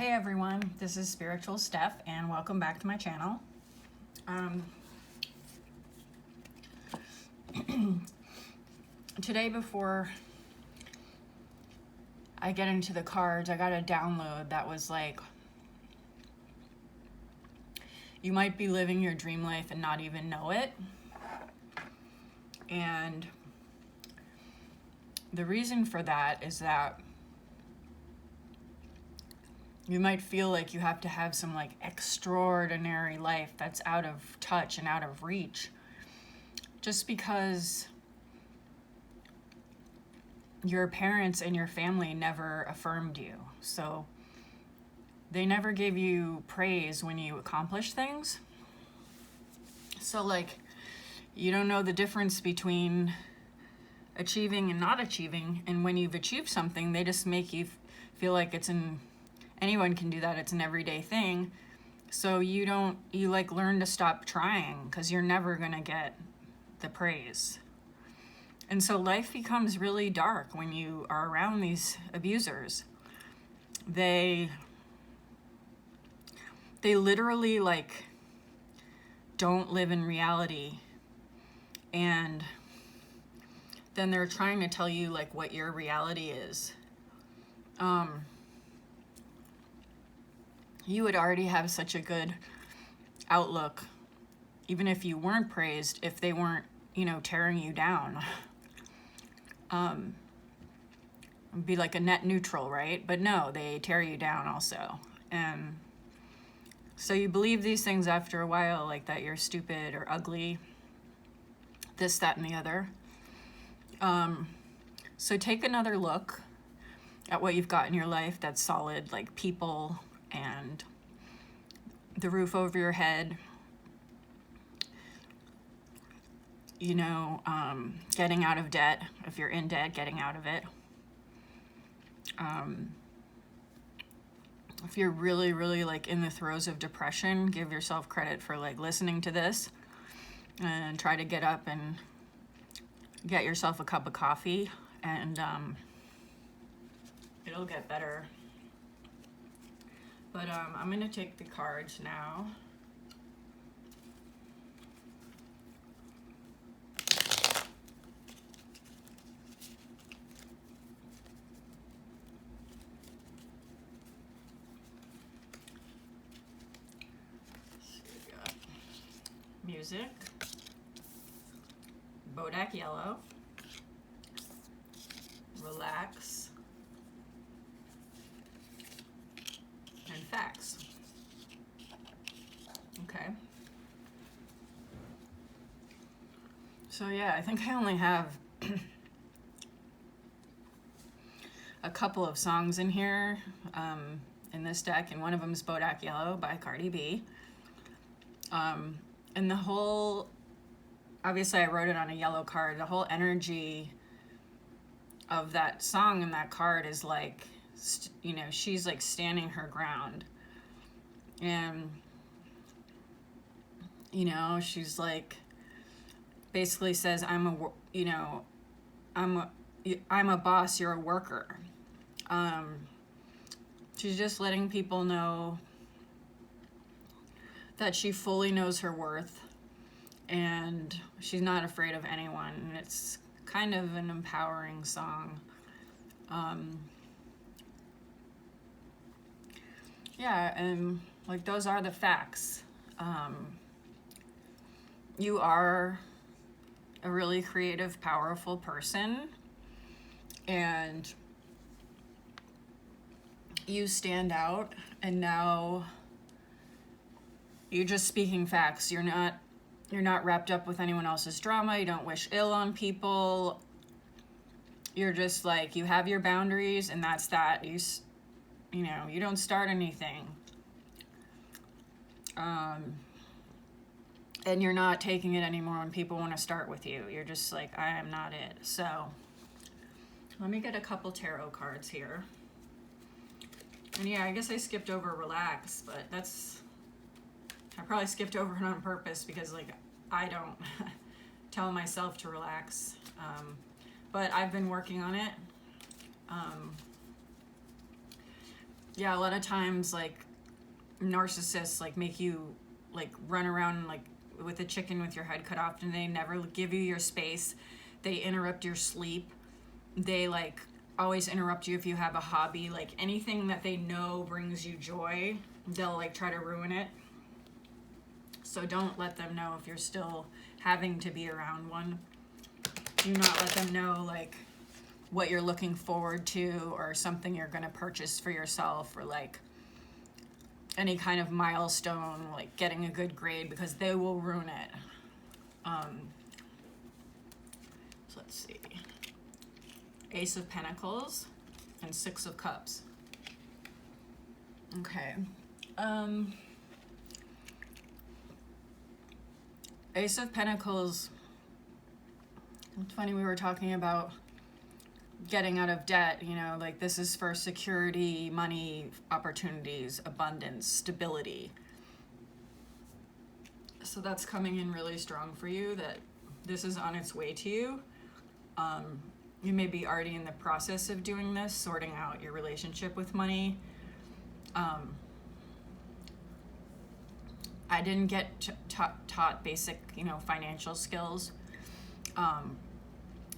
Hey everyone, this is Spiritual Steph and welcome back to my channel. Today before I get into the cards, I got a download that was like, you might be living your dream life and not even know it. And the reason for that is that you might feel like you have to have some like extraordinary life that's out of touch and out of reach just because your parents and your family never affirmed you. So they never gave you praise when you accomplished things. So like, you don't know the difference between achieving and not achieving. And when you've achieved something, they just make you feel like anyone can do that. It's an everyday thing. So you like learn to stop trying because you're never gonna get the praise. And so life becomes really dark when you are around these abusers. They literally like don't live in reality, and then they're trying to tell you like what your reality is. You would already have such a good outlook, even if you weren't praised, if they weren't, tearing you down. It'd be like a net neutral, right? But no, they tear you down also. And so you believe these things after a while, like that you're stupid or ugly, this, that, and the other. So take another look at what you've got in your life that's solid, like people and the roof over your head, getting out of debt. If you're in debt, getting out of it. If you're really, really like in the throes of depression, give yourself credit for like listening to this and try to get up and get yourself a cup of coffee, and it'll get better. But I'm gonna take the cards now. So we got music, Bodak Yellow, relax, and facts. Okay. So yeah, I think I only have a couple of songs in here in this deck, and one of them is Bodak Yellow by Cardi B. And the whole, obviously I wrote it on a yellow card, the whole energy of that song and that card is like, she's like standing her ground. And, she's like, basically says, I'm a boss, you're a worker. She's just letting people know that she fully knows her worth and she's not afraid of anyone. And it's kind of an empowering song. Yeah, and like those are the facts. You are a really creative, powerful person, and you stand out, and now you're just speaking facts. You're not wrapped up with anyone else's drama. You don't wish ill on people. You're just like, you have your boundaries, and that's that. You don't start anything. And you're not taking it anymore when people want to start with you. You're just like, I am not it. So let me get a couple tarot cards here. And yeah, I guess I skipped over relax, but I probably skipped over it on purpose because like I don't tell myself to relax. But I've been working on it. Yeah, a lot of times like narcissists like make you like run around like with a chicken with your head cut off, and they never give you your space. They interrupt your sleep. They like always interrupt you if you have a hobby. Like anything that they know brings you joy, they'll like try to ruin it. So don't let them know if you're still having to be around one. Do not let them know like what you're looking forward to or something you're going to purchase for yourself, or like any kind of milestone, like getting a good grade, because they will ruin it. So let's see. Ace of Pentacles and Six of Cups. Okay. Ace of Pentacles. It's funny, we were talking about getting out of debt, you know, like this is for security, money, opportunities, abundance, stability. So that's coming in really strong for you, that this is on its way to you. You may be already in the process of doing this, sorting out your relationship with money. I didn't get taught basic, you know, financial skills.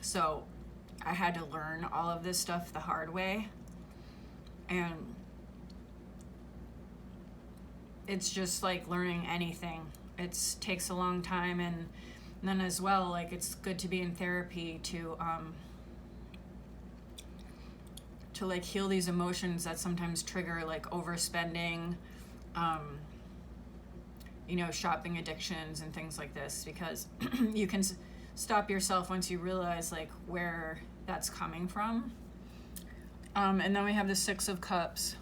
So I had to learn all of this stuff the hard way. And it's just like learning anything. It takes a long time, and then as well, like it's good to be in therapy to like heal these emotions that sometimes trigger like overspending, you know, shopping addictions and things like this, because you can stop yourself once you realize like where that's coming from. And then we have the Six of Cups,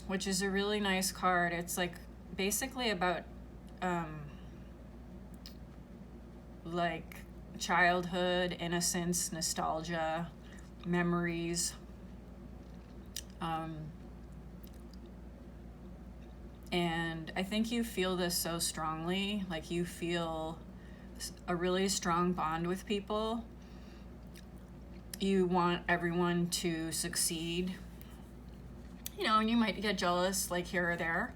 which is a really nice card. It's like basically about like childhood, innocence, nostalgia, memories. And I think you feel this so strongly, like you feel a really strong bond with people. You want everyone to succeed, you know, and you might get jealous like here or there,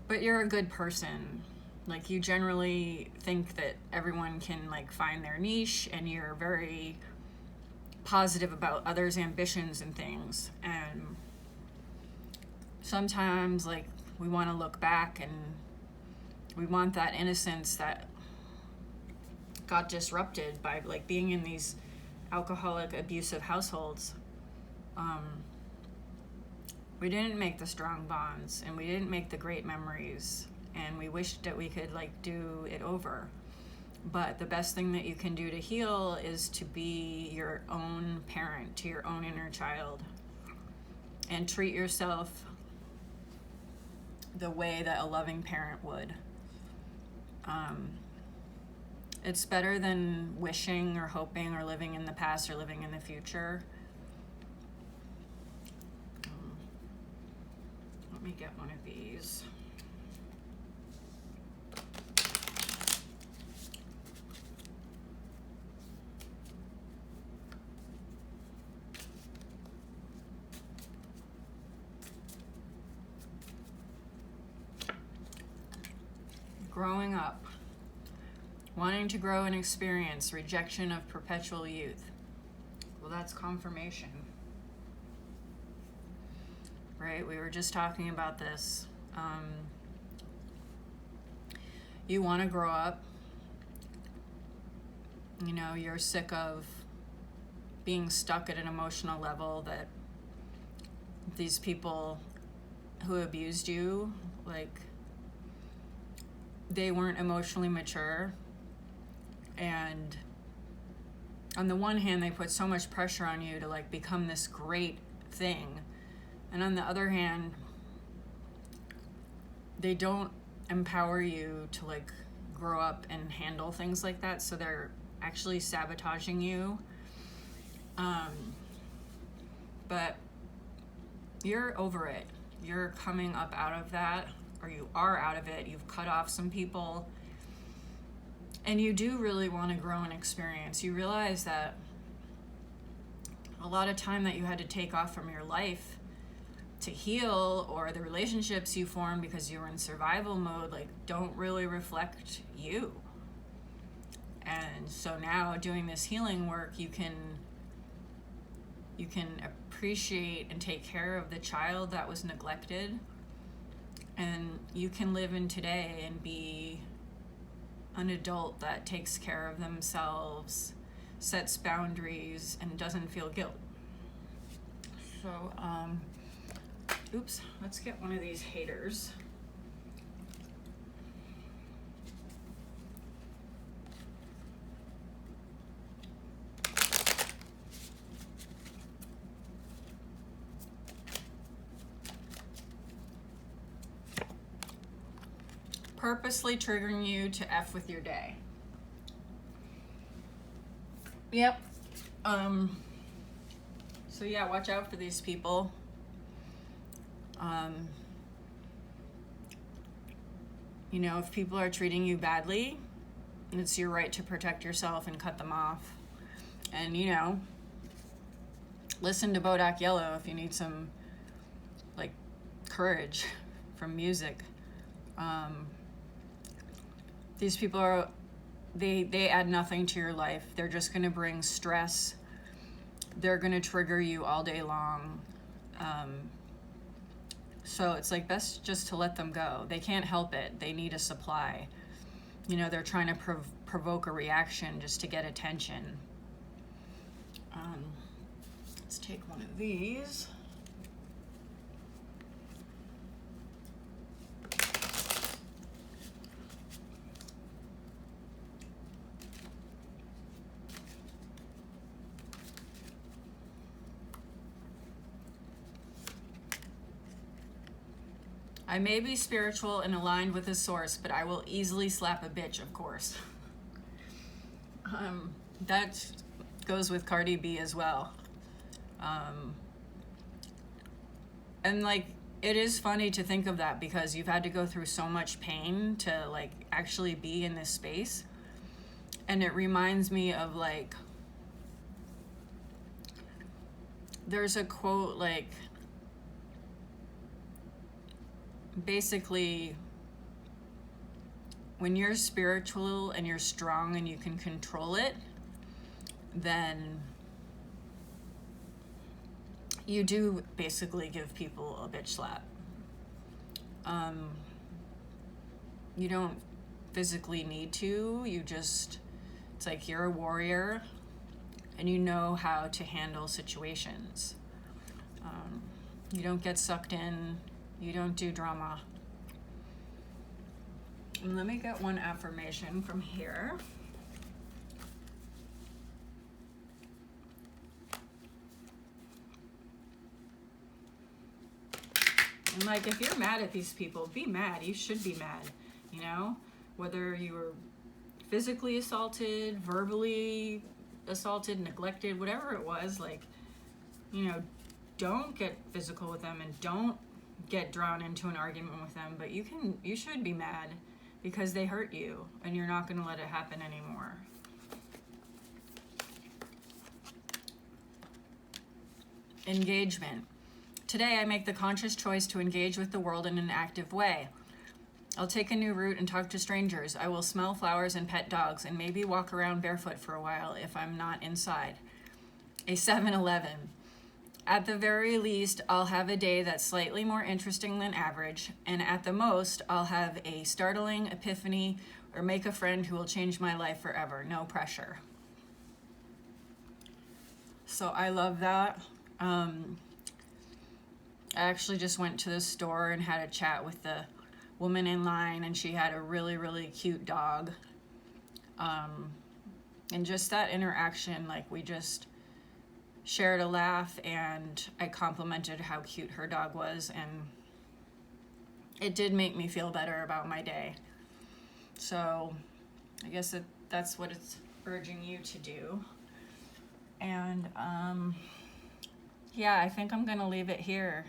but you're a good person. Like you generally think that everyone can like find their niche, and you're very positive about others' ambitions and things. And sometimes like we want to look back and we want that innocence that got disrupted by like being in these alcoholic, abusive households. We didn't make the strong bonds, and we didn't make the great memories, and we wished that we could like do it over. But the best thing that you can do to heal is to be your own parent to your own inner child, and treat yourself the way that a loving parent would. It's better than wishing or hoping or living in the past or living in the future. Let me get one of these. Growing up. Wanting to grow and experience, rejection of perpetual youth. Well, that's confirmation. Right? We were just talking about this. You want to grow up. You know, you're sick of being stuck at an emotional level that these people who abused you, like, they weren't emotionally mature. And on the one hand, they put so much pressure on you to like become this great thing. And on the other hand, they don't empower you to like grow up and handle things like that. So they're actually sabotaging you. But you're over it. You're coming up out of that, or you are out of it. You've cut off some people. And you do really want to grow and experience. You realize that a lot of time that you had to take off from your life to heal, or the relationships you formed because you were in survival mode, like, don't really reflect you. And so now doing this healing work, you can appreciate and take care of the child that was neglected, and you can live in today and be an adult that takes care of themselves, sets boundaries, and doesn't feel guilt. So, oops, let's get one of these haters. Purposely triggering you to F with your day. Yep. So yeah, watch out for these people. You know, if people are treating you badly, it's your right to protect yourself and cut them off. And, you know, listen to Bodak Yellow if you need some, like, courage from music. These people are, they add nothing to your life. They're just going to bring stress. They're going to trigger you all day long. So it's like best just to let them go. They can't help it. They need a supply. You know, they're trying to provoke a reaction just to get attention. Let's take one of these. I may be spiritual and aligned with the source, but I will easily slap a bitch, of course. That goes with Cardi B as well. And like, it is funny to think of that because you've had to go through so much pain to like actually be in this space. And it reminds me of like, there's a quote like, basically, when you're spiritual and you're strong and you can control it, then you do basically give people a bitch slap. You don't physically need to, you just, it's like you're a warrior and you know how to handle situations. You don't get sucked in. You don't do drama. And let me get one affirmation from here. And like, if you're mad at these people, be mad. You should be mad, you know? Whether you were physically assaulted, verbally assaulted, neglected, whatever it was, like, you know, don't get physical with them and don't get drawn into an argument with them, but you should be mad because they hurt you and you're not going to let it happen anymore. Engagement. Today I make the conscious choice to engage with the world in an active way. I'll take a new route and talk to strangers. I will smell flowers and pet dogs and maybe walk around barefoot for a while if I'm not inside. A 7-Eleven. At the very least, I'll have a day that's slightly more interesting than average, and at the most, I'll have a startling epiphany or make a friend who will change my life forever. No pressure. So I love that. I actually just went to the store and had a chat with the woman in line, and she had a really, really cute dog. And just that interaction, like, we just shared a laugh, and I complimented how cute her dog was, and it did make me feel better about my day. So I guess that's what it's urging you to do. And yeah, I think I'm gonna leave it here.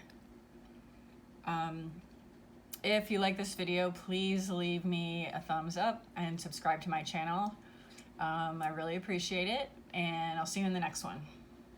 If you like this video, please leave me a thumbs up and subscribe to my channel. I really appreciate it, and I'll see you in the next one.